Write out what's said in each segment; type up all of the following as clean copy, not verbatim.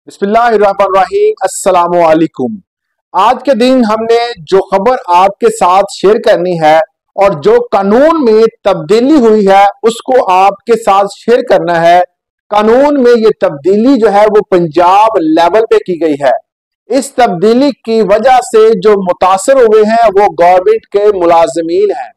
बिस्मिल्लाहिर्रहमानिर्रहीम। अस्सलामु अलैकुम। आज के दिन हमने जो खबर आपके साथ शेयर करनी है और जो कानून में तब्दीली हुई है उसको आपके साथ शेयर करना है। कानून में ये तब्दीली जो है वो पंजाब लेवल पे की गई है। इस तब्दीली की वजह से जो मुतासर हुए हैं वो गवर्नमेंट के मुलाजमीन हैं,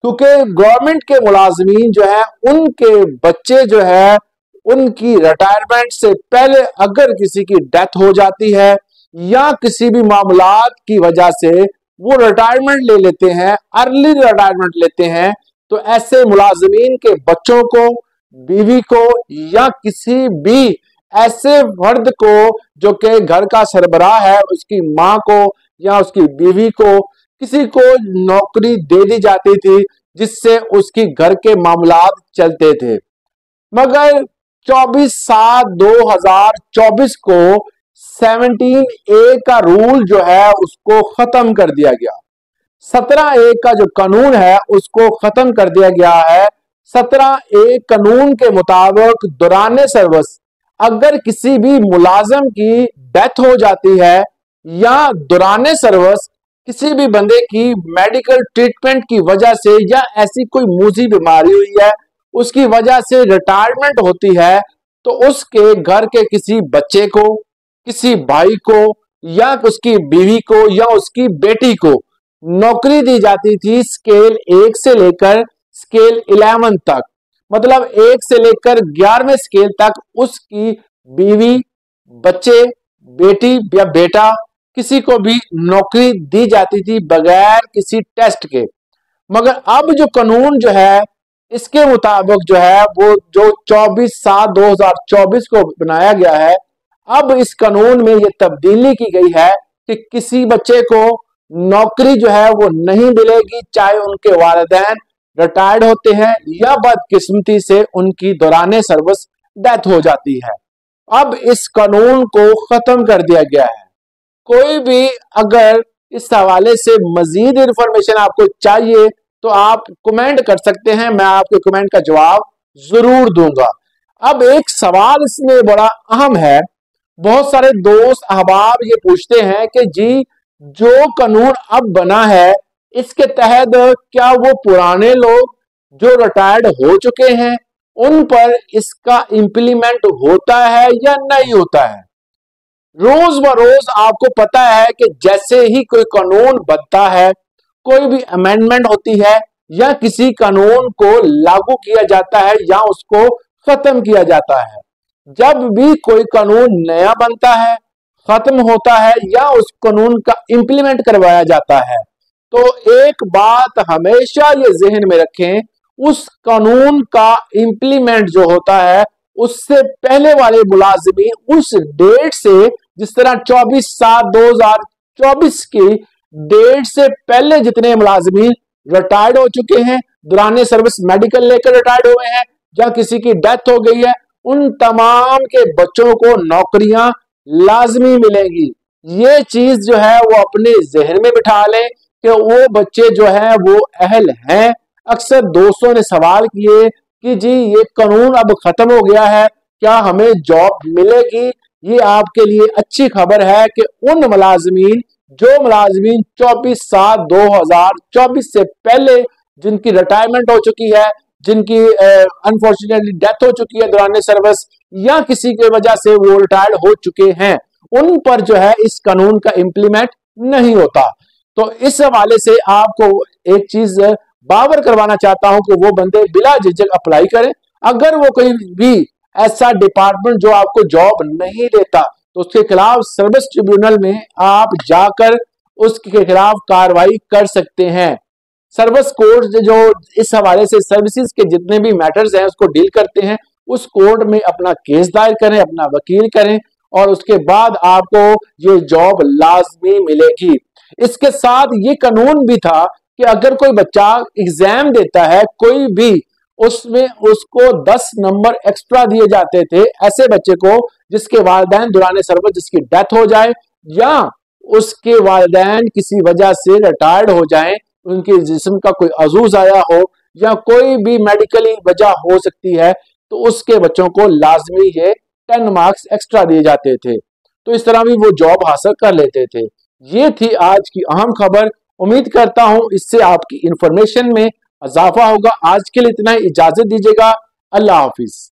क्योंकि गवर्नमेंट के मुलाजमीन जो है उनके बच्चे जो है उनकी रिटायरमेंट से पहले अगर किसी की डेथ हो जाती है या किसी भी मामलात की वजह से वो रिटायरमेंट ले लेते हैं, अर्ली रिटायरमेंट लेते हैं, तो ऐसे मुलाजमीन के बच्चों को, बीवी को या किसी भी ऐसे फर्द को जो कि घर का सरबराह है, उसकी माँ को या उसकी बीवी को, किसी को नौकरी दे दी जाती थी जिससे उसकी घर के मामलात चलते थे। मगर 24/7/2024 को 17A का रूल जो है उसको खत्म कर दिया गया। 17A का जो कानून है उसको खत्म कर दिया गया है। 17A कानून के मुताबिक दौरान सर्विस अगर किसी भी मुलाजिम की डेथ हो जाती है या दौरान सर्विस किसी भी बंदे की मेडिकल ट्रीटमेंट की वजह से या ऐसी कोई मूजी बीमारी हुई है उसकी वजह से रिटायरमेंट होती है, तो उसके घर के किसी बच्चे को, किसी भाई को या उसकी बीवी को या उसकी बेटी को नौकरी दी जाती थी स्केल 1 से लेकर स्केल 11 तक। मतलब 1 से लेकर 11वें स्केल तक उसकी बीवी, बच्चे, बेटी या बेटा किसी को भी नौकरी दी जाती थी बगैर किसी टेस्ट के। मगर अब जो कानून जो है इसके मुताबिक जो है वो जो 24/7/2024 को बनाया गया है, अब इस कानून में ये तब्दीली की गई है कि किसी बच्चे को नौकरी जो है वो नहीं मिलेगी, चाहे उनके वालिदैन रिटायर्ड होते हैं या बदकिस्मती से उनकी दौरान सर्विस डेथ हो जाती है। अब इस कानून को खत्म कर दिया गया है। कोई भी अगर इस हवाले से मजीद इंफॉर्मेशन आपको चाहिए तो आप कमेंट कर सकते हैं, मैं आपके कमेंट का जवाब जरूर दूंगा। अब एक सवाल इसमें बड़ा अहम है। बहुत सारे दोस्त अहबाब ये पूछते हैं कि जी जो कानून अब बना है इसके तहत क्या वो पुराने लोग जो रिटायर्ड हो चुके हैं उन पर इसका इंप्लीमेंट होता है या नहीं होता है। रोज ब रोज आपको पता है कि जैसे ही कोई कानून बनता है, कोई भी अमेंडमेंट होती है या किसी कानून को लागू किया जाता है या उसको खत्म किया जाता है, जब भी कोई कानून नया बनता है, खत्म होता है या उस कानून का इंप्लीमेंट करवाया जाता है, तो एक बात हमेशा ये जहन में रखें, उस कानून का इंप्लीमेंट जो होता है उससे पहले वाले मुलाजिमीन उस डेट से, जिस तरह 24/7/2024 की डेट से पहले जितने मुलाजिमीन रिटायर्ड हो चुके हैं, दौरान सर्विस मेडिकल लेकर रिटायर्ड हुए हैं या किसी की डेथ हो गई है, उन तमाम के बच्चों को नौकरियां लाजमी मिलेंगी। ये चीज जो है वो अपने जहन में बिठा लें कि वो बच्चे जो है वो अहल हैं। अक्सर दोस्तों ने सवाल किए कि जी ये कानून अब खत्म हो गया है, क्या हमें जॉब मिलेगी। ये आपके लिए अच्छी खबर है कि उन मुलाजमीन जो मुलाजमीन 24/7/2024 से पहले जिनकी रिटायरमेंट हो चुकी है, जिनकी अनफॉर्चुनेटली डेथ हो चुकी है दौरान सर्विस या किसी की वजह से वो रिटायर्ड हो चुके हैं, उन पर जो है इस कानून का इंप्लीमेंट नहीं होता। तो इस हवाले से आपको एक चीज बावर करवाना चाहता हूं कि वो बंदे बिला झिझक अप्लाई करें। अगर वो कोई भी ऐसा डिपार्टमेंट जो आपको जॉब नहीं देता तो उसके खिलाफ सर्विस ट्रिब्यूनल में आप जाकर उसके खिलाफ कार्रवाई कर सकते हैं। सर्विस कोर्ट जो इस हवाले से सर्विसेज के जितने भी मैटर्स हैं उसको डील करते हैं, उस कोर्ट में अपना केस दायर करें, अपना वकील करें और उसके बाद आपको ये जॉब लाजमी मिलेगी। इसके साथ ये कानून भी था कि अगर कोई बच्चा एग्जाम देता है कोई भी, उसमें उसको 10 नंबर एक्स्ट्रा दिए जाते थे ऐसे बच्चे को जिसके वालिदैन दौरान सर्विस जिसकी डेथ हो जाए या उसके वालिदैन किसी वजह से रिटायर्ड हो जाएं, उनके जिस्म का कोई अजूज आया हो या कोई भी मेडिकली वजह हो सकती है, तो उसके बच्चों को लाजमी ये 10 मार्क्स एक्स्ट्रा दिए जाते थे। तो इस तरह भी वो जॉब हासिल कर लेते थे। ये थी आज की अहम खबर। उम्मीद करता हूं इससे आपकी इंफॉर्मेशन में इजाफा होगा। आज के लिए इतना ही, इजाजत दीजिएगा। अल्लाह हाफिज।